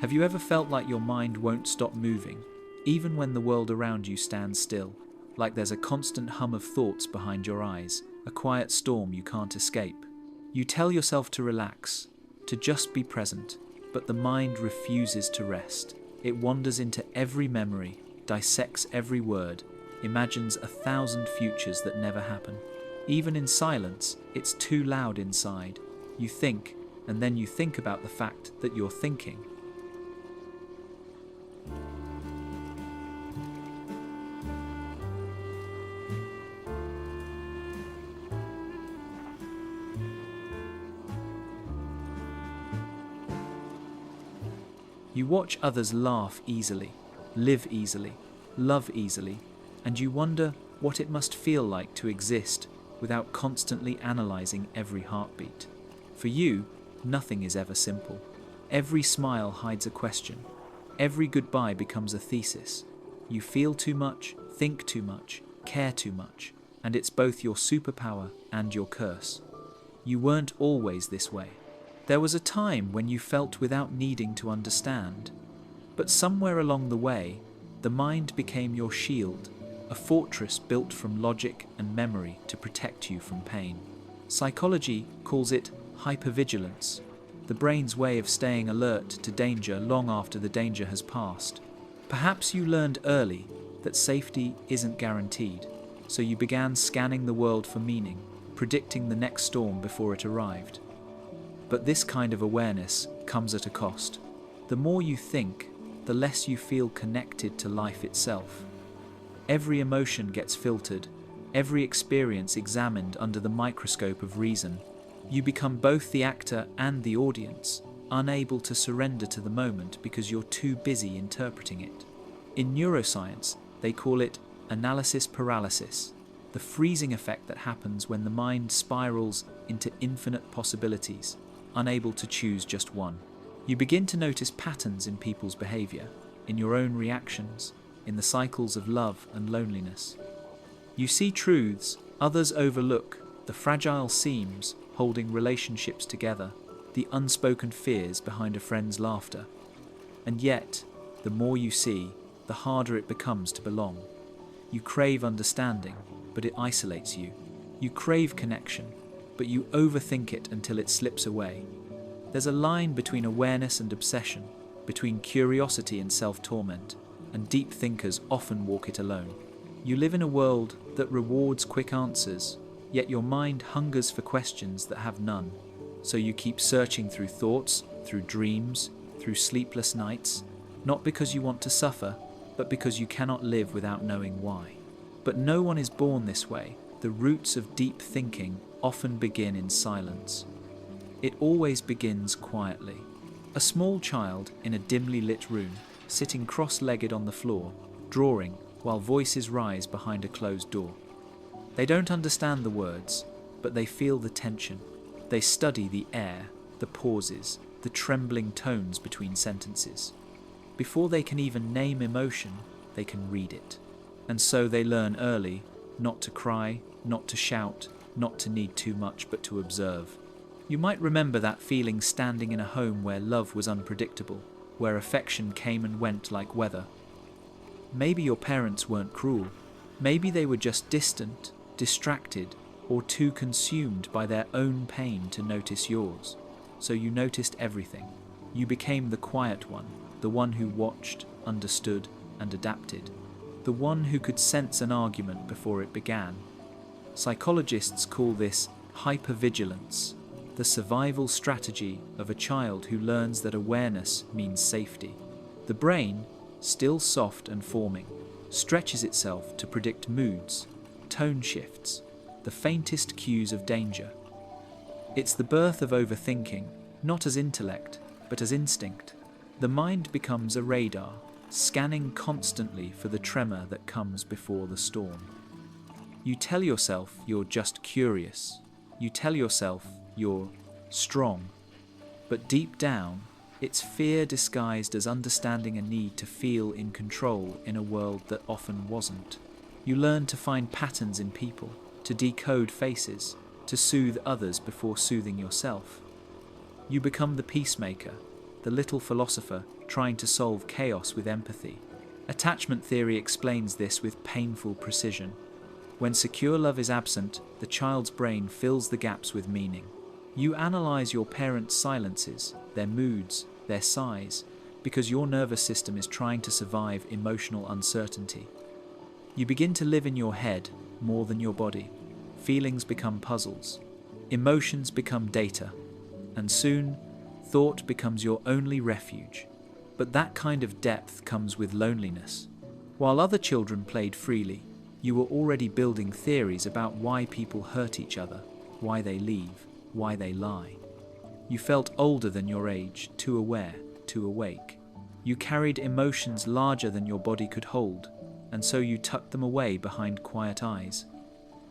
Have you ever felt like your mind won't stop moving, even when the world around you stands still? Like there's a constant hum of thoughts behind your eyes, a quiet storm you can't escape. You tell yourself to relax, to just be present, but the mind refuses to rest. It wanders into every memory, dissects every word, imagines 1,000 futures that never happen. Even in silence, it's too loud inside. You think, and then you think about the fact that you're thinking. You watch others laugh easily, live easily, love easily, and you wonder what it must feel like to exist without constantly analysing every heartbeat. For you, nothing is ever simple. Every smile hides a question. Every goodbye becomes a thesis. You feel too much, think too much, care too much, and it's both your superpower and your curse. You weren't always this way. There was a time when you felt without needing to understand. But somewhere along the way, the mind became your shield, a fortress built from logic and memory to protect you from pain. Psychology calls it hypervigilance, the brain's way of staying alert to danger long after the danger has passed. Perhaps you learned early that safety isn't guaranteed, so you began scanning the world for meaning, predicting the next storm before it arrived. But this kind of awareness comes at a cost. The more you think, the less you feel connected to life itself. Every emotion gets filtered, every experience examined under the microscope of reason. You become both the actor and the audience, unable to surrender to the moment because you're too busy interpreting it. In neuroscience, they call it analysis paralysis, the freezing effect that happens when the mind spirals into infinite possibilities, unable to choose just one. You begin to notice patterns in people's behavior, in your own reactions, in the cycles of love and loneliness. You see truths others overlook, the fragile seams holding relationships together, the unspoken fears behind a friend's laughter. And yet, the more you see, the harder it becomes to belong. You crave understanding, but it isolates you. You crave connection, but you overthink it until it slips away. There's a line between awareness and obsession, between curiosity and self-torment, and deep thinkers often walk it alone. You live in a world that rewards quick answers, yet your mind hungers for questions that have none. So you keep searching through thoughts, through dreams, through sleepless nights, not because you want to suffer, but because you cannot live without knowing why. But no one is born this way. The roots of deep thinking often begin in silence. It always begins quietly. A small child in a dimly lit room, sitting cross-legged on the floor, drawing while voices rise behind a closed door. They don't understand the words, but they feel the tension. They study the air, the pauses, the trembling tones between sentences. Before they can even name emotion, they can read it. And so they learn early not to cry, not to shout, not to need too much, but to observe. You might remember that feeling standing in a home where love was unpredictable, where affection came and went like weather. Maybe your parents weren't cruel. Maybe they were just distant, distracted, or too consumed by their own pain to notice yours. So you noticed everything. You became the quiet one, the one who watched, understood, and adapted. The one who could sense an argument before it began. Psychologists call this hypervigilance, the survival strategy of a child who learns that awareness means safety. The brain, still soft and forming, stretches itself to predict moods, tone shifts, the faintest cues of danger. It's the birth of overthinking, not as intellect, but as instinct. The mind becomes a radar, scanning constantly for the tremor that comes before the storm. You tell yourself you're just curious. You tell yourself you're strong. But deep down, it's fear disguised as understanding a need to feel in control in a world that often wasn't. You learn to find patterns in people, to decode faces, to soothe others before soothing yourself. You become the peacemaker, the little philosopher trying to solve chaos with empathy. Attachment theory explains this with painful precision. When secure love is absent, the child's brain fills the gaps with meaning. You analyze your parents' silences, their moods, their sighs, because your nervous system is trying to survive emotional uncertainty. You begin to live in your head more than your body. Feelings become puzzles. Emotions become data. And soon, thought becomes your only refuge. But that kind of depth comes with loneliness. While other children played freely, you were already building theories about why people hurt each other, why they leave, why they lie. You felt older than your age, too aware, too awake. You carried emotions larger than your body could hold, and so you tucked them away behind quiet eyes.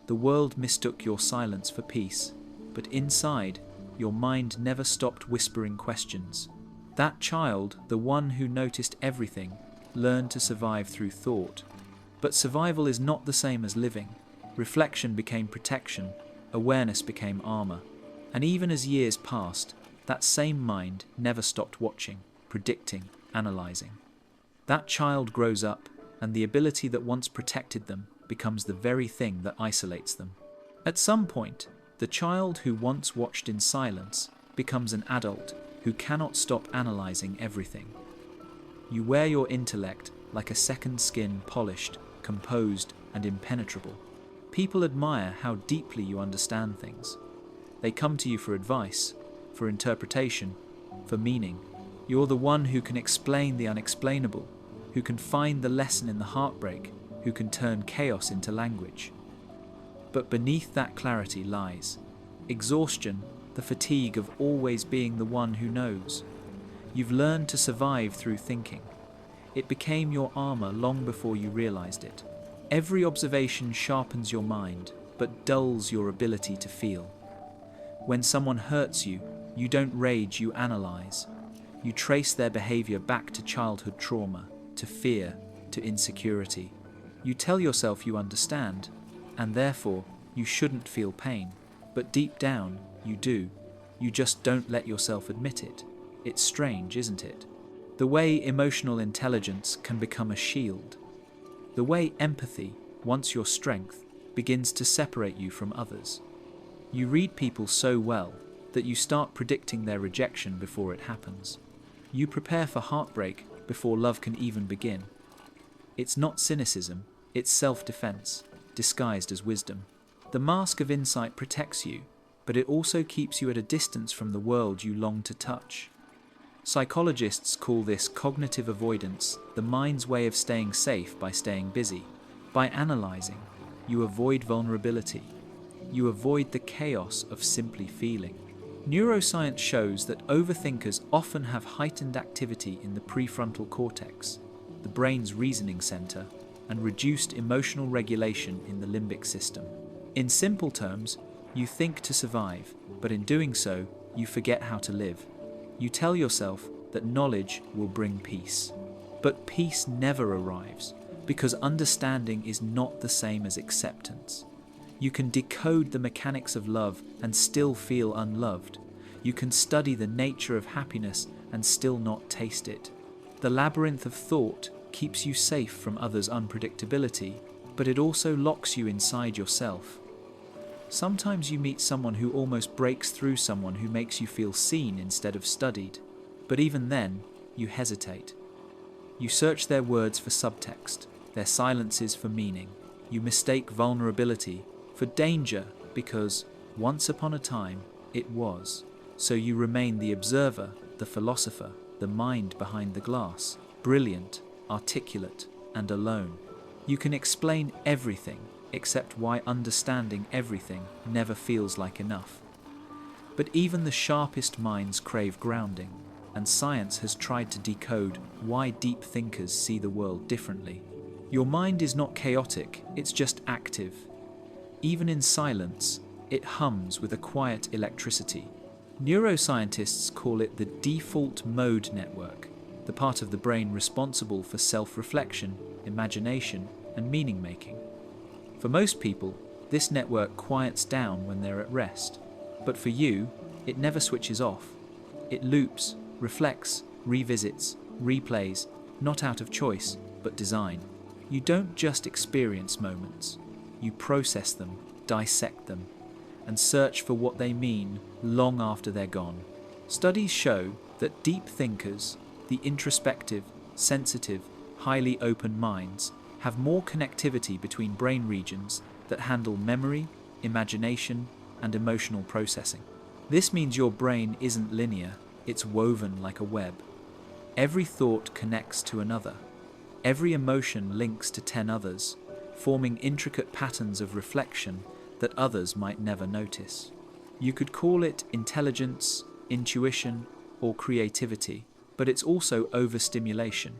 The world mistook your silence for peace, but inside, your mind never stopped whispering questions. That child, the one who noticed everything, learned to survive through thought. But survival is not the same as living. Reflection became protection, awareness became armor. And even as years passed, that same mind never stopped watching, predicting, analyzing. That child grows up, and the ability that once protected them becomes the very thing that isolates them. At some point, the child who once watched in silence becomes an adult who cannot stop analyzing everything. You wear your intellect like a second skin, polished, composed, and impenetrable. People admire how deeply you understand things. They come to you for advice, for interpretation, for meaning. You're the one who can explain the unexplainable, who can find the lesson in the heartbreak, who can turn chaos into language. But beneath that clarity lies exhaustion, the fatigue of always being the one who knows. You've learned to survive through thinking. It became your armor long before you realized it. Every observation sharpens your mind, but dulls your ability to feel. When someone hurts you, you don't rage, you analyze. You trace their behavior back to childhood trauma, to fear, to insecurity. You tell yourself you understand, and therefore you shouldn't feel pain. But deep down, you do. You just don't let yourself admit it. It's strange, isn't it? The way emotional intelligence can become a shield. The way empathy, once your strength, begins to separate you from others. You read people so well that you start predicting their rejection before it happens. You prepare for heartbreak before love can even begin. It's not cynicism, it's self-defense, disguised as wisdom. The mask of insight protects you, but it also keeps you at a distance from the world you long to touch. Psychologists call this cognitive avoidance, the mind's way of staying safe by staying busy. By analyzing, you avoid vulnerability. You avoid the chaos of simply feeling. Neuroscience shows that overthinkers often have heightened activity in the prefrontal cortex, the brain's reasoning center, and reduced emotional regulation in the limbic system. In simple terms, you think to survive, but in doing so, you forget how to live. You tell yourself that knowledge will bring peace. But peace never arrives, because understanding is not the same as acceptance. You can decode the mechanics of love and still feel unloved. You can study the nature of happiness and still not taste it. The labyrinth of thought keeps you safe from others' unpredictability, but it also locks you inside yourself. Sometimes you meet someone who almost breaks through, someone who makes you feel seen instead of studied. But even then, you hesitate. You search their words for subtext, their silences for meaning. You mistake vulnerability for danger because, once upon a time, it was. So you remain the observer, the philosopher, the mind behind the glass, brilliant, articulate, and alone. You can explain everything, except why understanding everything never feels like enough. But even the sharpest minds crave grounding, and science has tried to decode why deep thinkers see the world differently. Your mind is not chaotic, it's just active. Even in silence, it hums with a quiet electricity. Neuroscientists call it the default mode network, the part of the brain responsible for self-reflection, imagination, and meaning-making. For most people, this network quiets down when they're at rest. But for you, it never switches off. It loops, reflects, revisits, replays, not out of choice, but design. You don't just experience moments, you process them, dissect them, and search for what they mean long after they're gone. Studies show that deep thinkers, the introspective, sensitive, highly open minds, have more connectivity between brain regions that handle memory, imagination, and emotional processing. This means your brain isn't linear, it's woven like a web. Every thought connects to another. Every emotion links to 10 others, forming intricate patterns of reflection that others might never notice. You could call it intelligence, intuition, or creativity, but it's also overstimulation.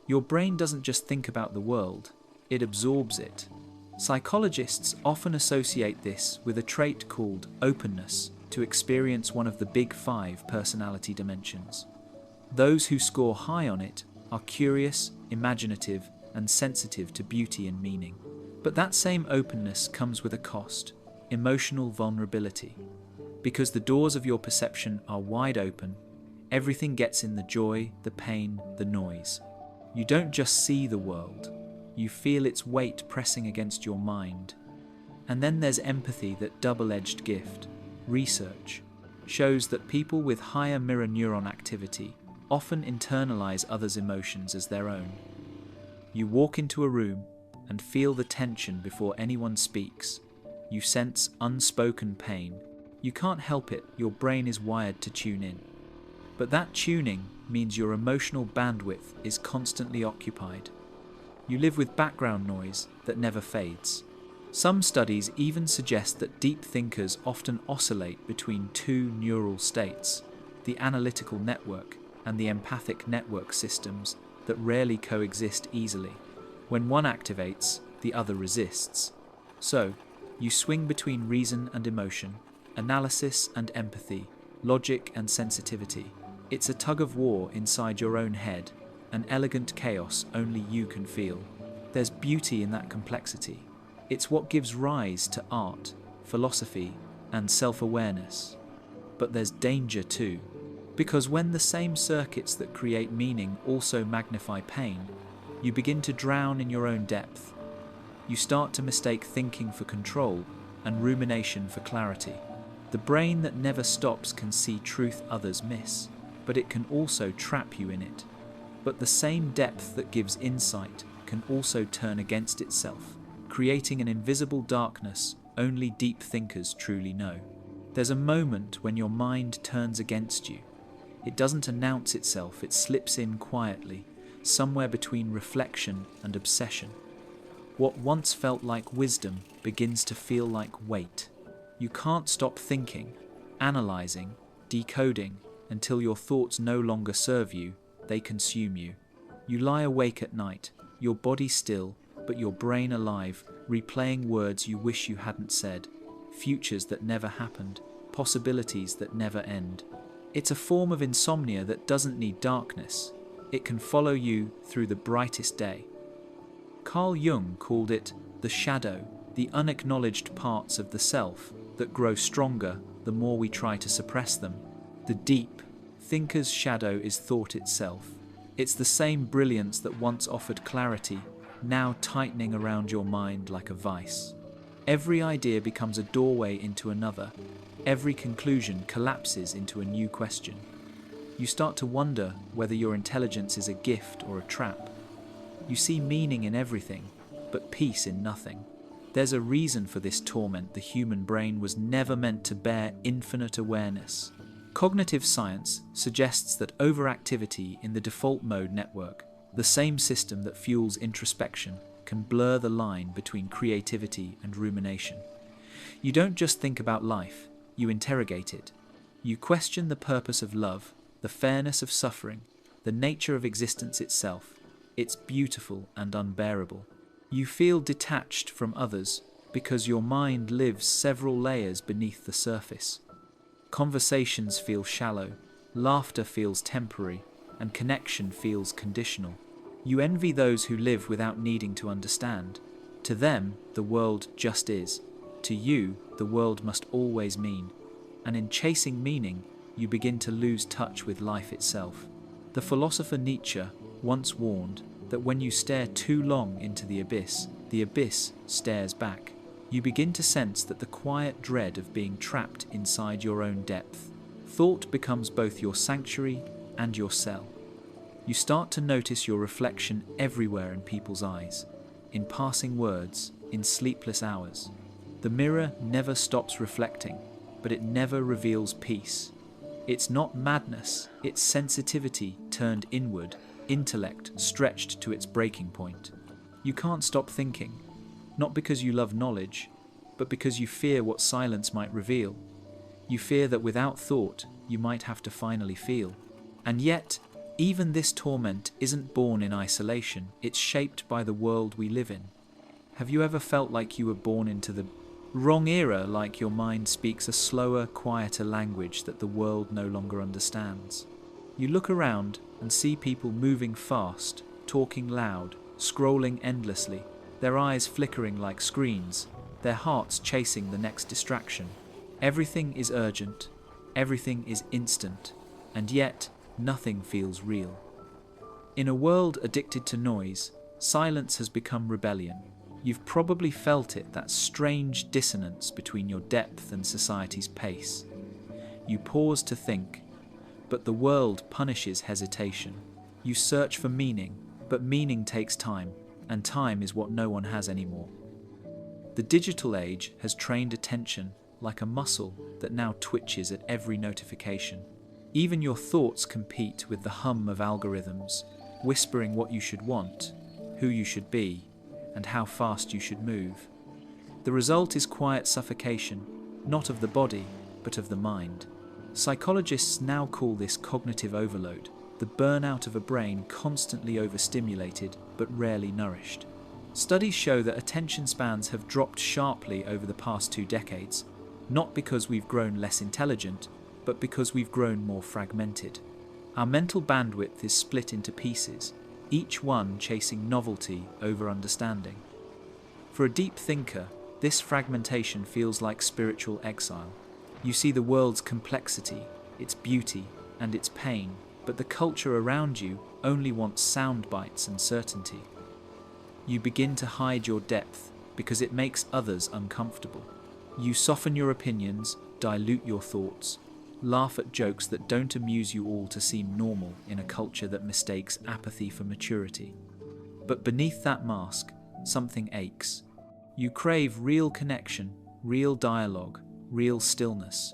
Your brain doesn't just think about the world, it absorbs it. Psychologists often associate this with a trait called openness to experience one of the big 5 personality dimensions. Those who score high on it are curious, imaginative, and sensitive to beauty and meaning. But that same openness comes with a cost, emotional vulnerability. Because the doors of your perception are wide open, everything gets in: the joy, the pain, the noise. You don't just see the world, you feel its weight pressing against your mind. And then there's empathy, that double-edged gift. Research shows that people with higher mirror neuron activity often internalize others' emotions as their own. You walk into a room and feel the tension before anyone speaks. You sense unspoken pain. You can't help it, your brain is wired to tune in. But that tuning means your emotional bandwidth is constantly occupied. You live with background noise that never fades. Some studies even suggest that deep thinkers often oscillate between 2 neural states, the analytical network and the empathic network systems that rarely coexist easily. When one activates, the other resists. So, you swing between reason and emotion, analysis and empathy, logic and sensitivity. It's a tug of war inside your own head, an elegant chaos only you can feel. There's beauty in that complexity. It's what gives rise to art, philosophy, and self-awareness. But there's danger too, because when the same circuits that create meaning also magnify pain, you begin to drown in your own depth. You start to mistake thinking for control and rumination for clarity. The brain that never stops can see truth others miss, but it can also trap you in it. But the same depth that gives insight can also turn against itself, creating an invisible darkness only deep thinkers truly know. There's a moment when your mind turns against you. It doesn't announce itself, it slips in quietly, somewhere between reflection and obsession. What once felt like wisdom begins to feel like weight. You can't stop thinking, analyzing, decoding, until your thoughts no longer serve you, they consume you. You lie awake at night, your body still, but your brain alive, replaying words you wish you hadn't said, futures that never happened, possibilities that never end. It's a form of insomnia that doesn't need darkness. It can follow you through the brightest day. Carl Jung called it the shadow, the unacknowledged parts of the self that grow stronger the more we try to suppress them. The deep thinker's shadow is thought itself. It's the same brilliance that once offered clarity, now tightening around your mind like a vice. Every idea becomes a doorway into another. Every conclusion collapses into a new question. You start to wonder whether your intelligence is a gift or a trap. You see meaning in everything, but peace in nothing. There's a reason for this torment. The human brain was never meant to bear infinite awareness. Cognitive science suggests that overactivity in the default mode network, the same system that fuels introspection, can blur the line between creativity and rumination. You don't just think about life, you interrogate it. You question the purpose of love, the fairness of suffering, the nature of existence itself. It's beautiful and unbearable. You feel detached from others because your mind lives several layers beneath the surface. Conversations feel shallow, laughter feels temporary, and connection feels conditional. You envy those who live without needing to understand. To them, the world just is. To you, the world must always mean. And in chasing meaning, you begin to lose touch with life itself. The philosopher Nietzsche once warned that when you stare too long into the abyss stares back. You begin to sense that the quiet dread of being trapped inside your own depth. Thought becomes both your sanctuary and your cell. You start to notice your reflection everywhere in people's eyes, in passing words, in sleepless hours. The mirror never stops reflecting, but it never reveals peace. It's not madness, it's sensitivity turned inward, intellect stretched to its breaking point. You can't stop thinking, not because you love knowledge, but because you fear what silence might reveal. You fear that without thought, you might have to finally feel. And yet, even this torment isn't born in isolation, it's shaped by the world we live in. Have you ever felt like you were born into the wrong era, like your mind speaks a slower, quieter language that the world no longer understands? You look around and see people moving fast, talking loud, scrolling endlessly, their eyes flickering like screens, their hearts chasing the next distraction. Everything is urgent, everything is instant, and yet nothing feels real. In a world addicted to noise, silence has become rebellion. You've probably felt it, that strange dissonance between your depth and society's pace. You pause to think, but the world punishes hesitation. You search for meaning, but meaning takes time, and time is what no one has anymore. The digital age has trained attention like a muscle that now twitches at every notification. Even your thoughts compete with the hum of algorithms, whispering what you should want, who you should be, and how fast you should move. The result is quiet suffocation, not of the body, but of the mind. Psychologists now call this cognitive overload, the burnout of a brain constantly overstimulated but rarely nourished. Studies show that attention spans have dropped sharply over the past 2 decades, not because we've grown less intelligent, but because we've grown more fragmented. Our mental bandwidth is split into pieces, each one chasing novelty over understanding. For a deep thinker, this fragmentation feels like spiritual exile. You see the world's complexity, its beauty, and its pain, but the culture around you only wants sound bites and certainty. You begin to hide your depth because it makes others uncomfortable. You soften your opinions, dilute your thoughts, laugh at jokes that don't amuse you all to seem normal in a culture that mistakes apathy for maturity. But beneath that mask, something aches. You crave real connection, real dialogue, real stillness.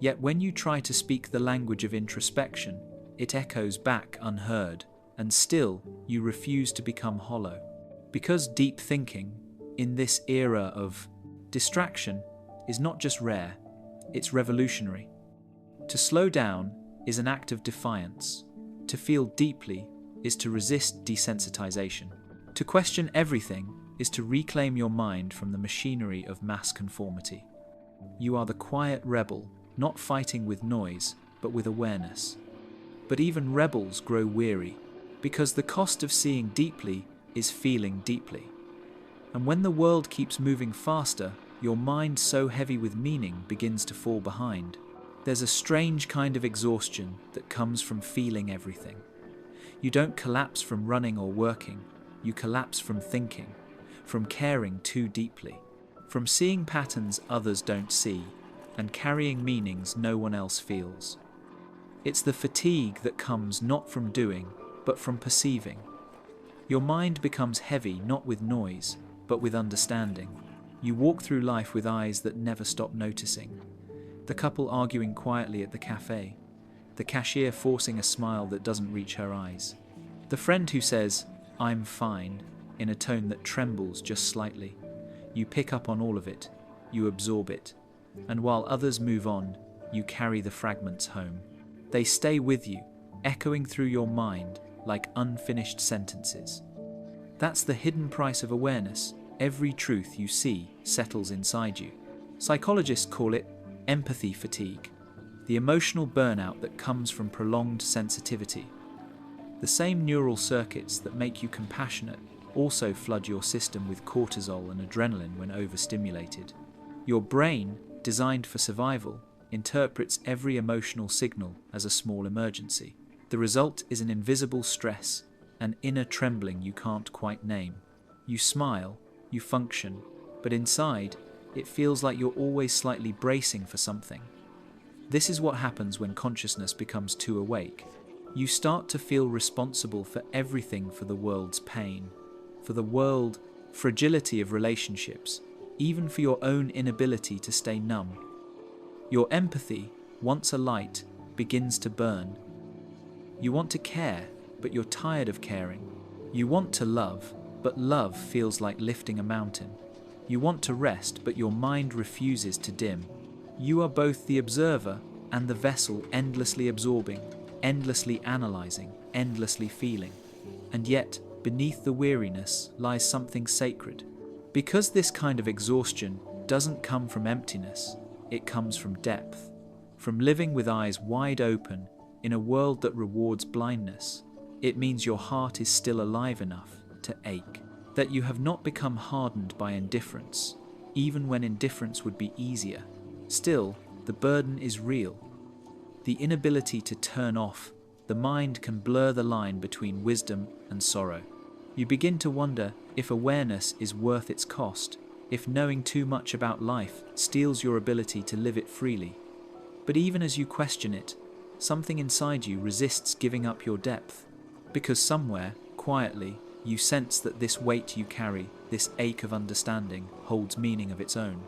Yet when you try to speak the language of introspection, it echoes back unheard, and still you refuse to become hollow. Because deep thinking, in this era of distraction, is not just rare, it's revolutionary. To slow down is an act of defiance. To feel deeply is to resist desensitization. To question everything is to reclaim your mind from the machinery of mass conformity. You are the quiet rebel, not fighting with noise, but with awareness. But even rebels grow weary, because the cost of seeing deeply is feeling deeply. And when the world keeps moving faster, your mind so heavy with meaning begins to fall behind. There's a strange kind of exhaustion that comes from feeling everything. You don't collapse from running or working, you collapse from thinking, from caring too deeply, from seeing patterns others don't see, and carrying meanings no one else feels. It's the fatigue that comes not from doing, but from perceiving. Your mind becomes heavy not with noise, but with understanding. You walk through life with eyes that never stop noticing. The couple arguing quietly at the cafe, the cashier forcing a smile that doesn't reach her eyes, the friend who says, "I'm fine," in a tone that trembles just slightly. You pick up on all of it, you absorb it, and while others move on, you carry the fragments home. They stay with you, echoing through your mind like unfinished sentences. That's the hidden price of awareness. Every truth you see settles inside you. Psychologists call it empathy fatigue, the emotional burnout that comes from prolonged sensitivity. The same neural circuits that make you compassionate also flood your system with cortisol and adrenaline when overstimulated. Your brain, designed for survival, interprets every emotional signal as a small emergency. The result is an invisible stress, an inner trembling you can't quite name. You smile, you function, but inside, it feels like you're always slightly bracing for something. This is what happens when consciousness becomes too awake. You start to feel responsible for everything, for the world's pain, for the world, fragility of relationships, even for your own inability to stay numb. Your empathy, once alight, begins to burn. You want to care, but you're tired of caring. You want to love, but love feels like lifting a mountain. You want to rest, but your mind refuses to dim. You are both the observer and the vessel, endlessly absorbing, endlessly analyzing, endlessly feeling. And yet, beneath the weariness lies something sacred. Because this kind of exhaustion doesn't come from emptiness, it comes from depth, from living with eyes wide open in a world that rewards blindness. It means your heart is still alive enough to ache, that you have not become hardened by indifference, even when indifference would be easier. Still, the burden is real. The inability to turn off, the mind can blur the line between wisdom and sorrow. You begin to wonder if awareness is worth its cost, if knowing too much about life steals your ability to live it freely. But even as you question it, something inside you resists giving up your depth, because somewhere, quietly, you sense that this weight you carry, this ache of understanding, holds meaning of its own.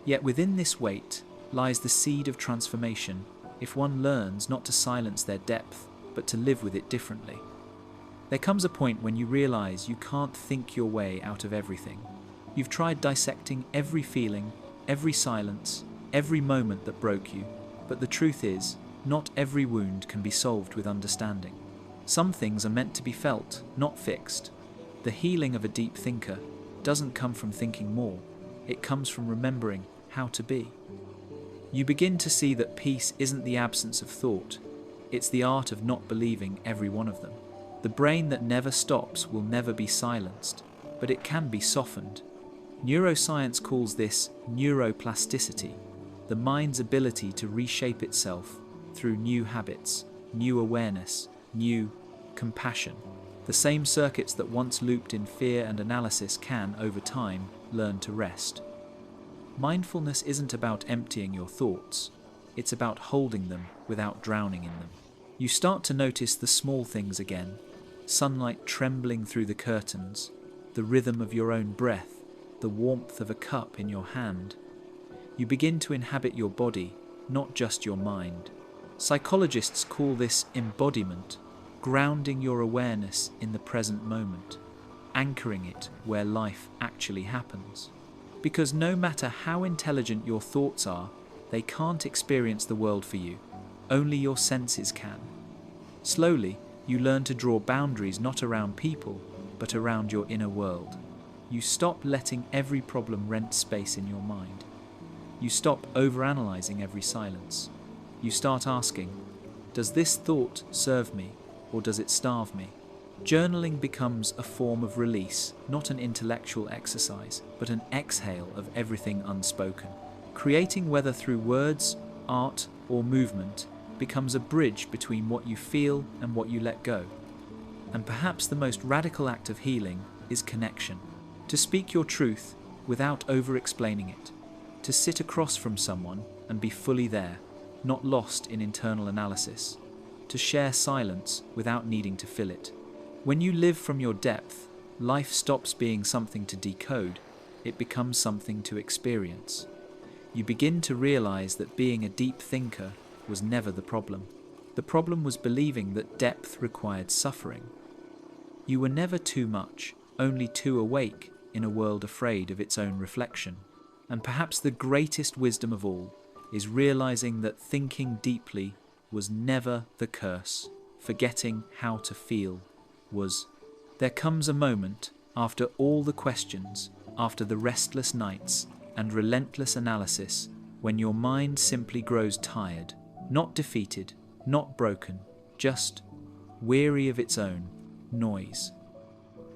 Yet within this weight lies the seed of transformation, if one learns not to silence their depth, but to live with it differently. There comes a point when you realize you can't think your way out of everything. You've tried dissecting every feeling, every silence, every moment that broke you, but the truth is, not every wound can be solved with understanding. Some things are meant to be felt, not fixed. The healing of a deep thinker doesn't come from thinking more, it comes from remembering how to be. You begin to see that peace isn't the absence of thought, it's the art of not believing every one of them. The brain that never stops will never be silenced, but it can be softened. Neuroscience calls this neuroplasticity, the mind's ability to reshape itself through new habits, new awareness, new compassion. The same circuits that once looped in fear and analysis can, over time, learn to rest. Mindfulness isn't about emptying your thoughts, it's about holding them without drowning in them. You start to notice the small things again, sunlight trembling through the curtains, the rhythm of your own breath, the warmth of a cup in your hand. You begin to inhabit your body, not just your mind. Psychologists call this embodiment, grounding your awareness in the present moment, anchoring it where life actually happens. Because no matter how intelligent your thoughts are, they can't experience the world for you. Only your senses can. Slowly, you learn to draw boundaries not around people, but around your inner world. You stop letting every problem rent space in your mind. You stop overanalyzing every silence. You start asking, does this thought serve me, or does it starve me? Journaling becomes a form of release, not an intellectual exercise, but an exhale of everything unspoken. Creating, whether through words, art, or movement, becomes a bridge between what you feel and what you let go. And perhaps the most radical act of healing is connection. To speak your truth without over-explaining it. To sit across from someone and be fully there, not lost in internal analysis. To share silence without needing to fill it. When you live from your depth, life stops being something to decode, it becomes something to experience. You begin to realize that being a deep thinker was never the problem. The problem was believing that depth required suffering. You were never too much, only too awake in a world afraid of its own reflection. And perhaps the greatest wisdom of all is realizing that thinking deeply was never the curse. Forgetting how to feel was. There comes a moment, after all the questions, after the restless nights and relentless analysis, when your mind simply grows tired, not defeated, not broken, just weary of its own noise.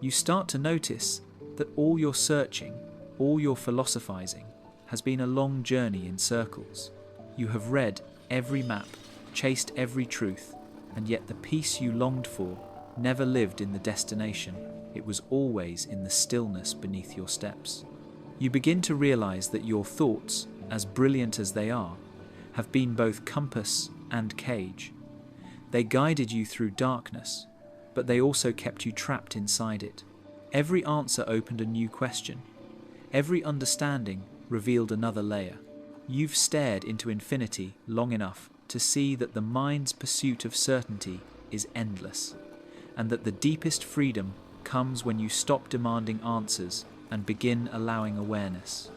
You start to notice that all your searching, all your philosophizing, has been a long journey in circles. You have read every map, chased every truth, and yet the peace you longed for never lived in the destination. It was always in the stillness beneath your steps. You begin to realize that your thoughts, as brilliant as they are, have been both compass and cage. They guided you through darkness, but they also kept you trapped inside it. Every answer opened a new question. Every understanding revealed another layer. You've stared into infinity long enough to see that the mind's pursuit of certainty is endless, and that the deepest freedom comes when you stop demanding answers and begin allowing awareness.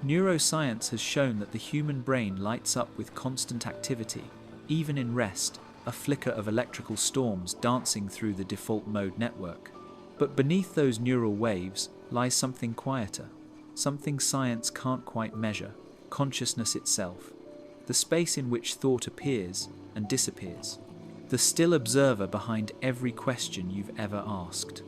Neuroscience has shown that the human brain lights up with constant activity, even in rest, a flicker of electrical storms dancing through the default mode network. But beneath those neural waves lies something quieter, something science can't quite measure: consciousness itself, the space in which thought appears and disappears, the still observer behind every question you've ever asked.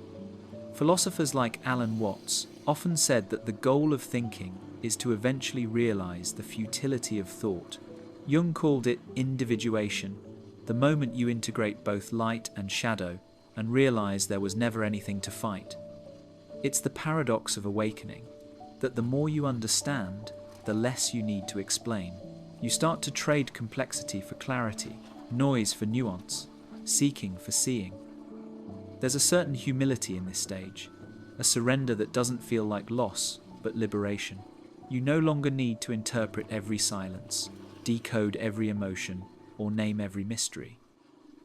Philosophers like Alan Watts often said that the goal of thinking is to eventually realize the futility of thought. Jung called it individuation, the moment you integrate both light and shadow and realize there was never anything to fight. It's the paradox of awakening, that the more you understand, the less you need to explain. You start to trade complexity for clarity, noise for nuance, seeking for seeing. There's a certain humility in this stage, a surrender that doesn't feel like loss, but liberation. You no longer need to interpret every silence, decode every emotion, or name every mystery.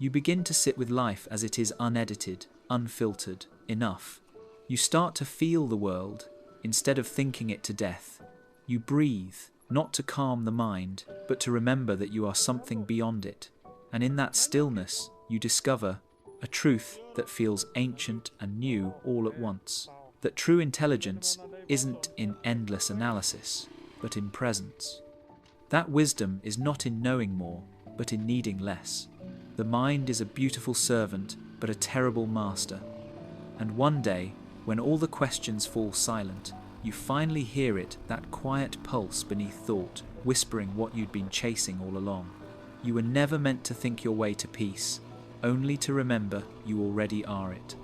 You begin to sit with life as it is, unedited, unfiltered, enough. You start to feel the world instead of thinking it to death. You breathe, not to calm the mind, but to remember that you are something beyond it. And in that stillness, you discover a truth that feels ancient and new all at once. That true intelligence isn't in endless analysis, but in presence. That wisdom is not in knowing more, but in needing less. The mind is a beautiful servant, but a terrible master. And one day, when all the questions fall silent, you finally hear it, that quiet pulse beneath thought, whispering what you'd been chasing all along. You were never meant to think your way to peace, only to remember you already are it.